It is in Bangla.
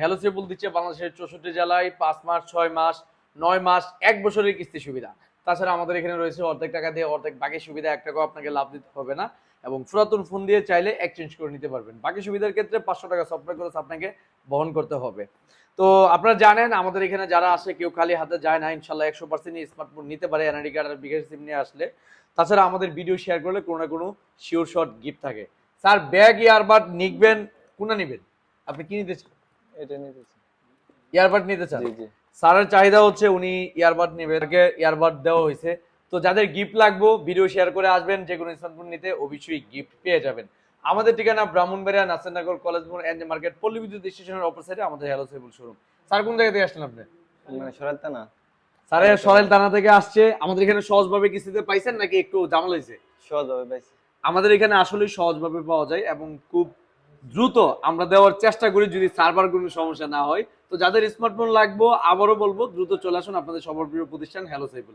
হ্যালো সেবুল দিচ্ছে বাংলাদেশের 64 জেলায় 5 মাস 6 মাস 9 মাস 1 বছরের কিস্তি সুবিধা। তাছাড়া আমাদের এখানে রয়েছে অর্ধেক টাকা দিয়ে অর্ধেক বাকি সুবিধা, 1 টাকাও আপনাকে লাভ দিতে হবে না এবং পুরাতন ফোন দিয়ে চাইলে এক্সচেঞ্জ করে নিতে পারবেন। বাকি সুবিধার ক্ষেত্রে 500 টাকা সফটওয়্যার খরচ আপনাকে বহন করতে হবে। তো আপনারা জানেন আমাদের এখানে যারা আসে কেউ খালি হাতে যায় না, ইনশাআল্লাহ 100% স্মার্টফোন নিতে পারে এনআইডি কার্ড আর বিকাশ সিম নিয়ে আসলে। তাছাড়া আমাদের ভিডিও শেয়ার করলে কোনো না কোনো শিওর শট গিফট থাকে। স্যার ব্যাগ ইয়ারবাড নিবেন কোনটা নিবেন? আপনি কি নিতে চান? এটা নিতেছি। ইয়ারবাড নিতে চান? জি জি। স্যারের চাহিদা হচ্ছে উনি ইয়ারবাড নেবে, তাকে ইয়ারবাড দেওয়া হয়েছে। তো যাদের গিফট লাগবে ভিডিও শেয়ার করে আসবেন, যে কোনো স্মার্টফোন নিতে অবশ্যই গিফট পেয়ে যাবেন। আমাদের ঠিকানা ব্রাহ্মণবাড়িয়া নাসিরনগর কলেজ মোড় এনজে মার্কেট পল্লী বিদ্যুৎ স্টেশনের অপর সাইডে আমাদের হ্যালো সেবুল শোরুম। স্যার কোন জায়গা থেকে আসলেন আপনি? মানে সরাইতে না, স্যারের সরেল থানা থেকে আসছে। আমাদের এখানে সহজভাবে কিস্তিতে পাইছেন নাকি একটু ঝামেলা হয়েছে? সহজভাবে পাইছি। আমাদের এখানে আসলে সহজভাবে পাওয়া যায় এবং খুব দ্রুত আমরা দেওয়ার চেষ্টা করি যদি সার্ভার কোনো সমস্যা না হয়। তো যাদের স্মার্টফোন লাগবে আবারও বলবো দ্রুত চলে আসুন আপনাদের সবার প্রিয় প্রতিষ্ঠান হ্যালো সাইবুল।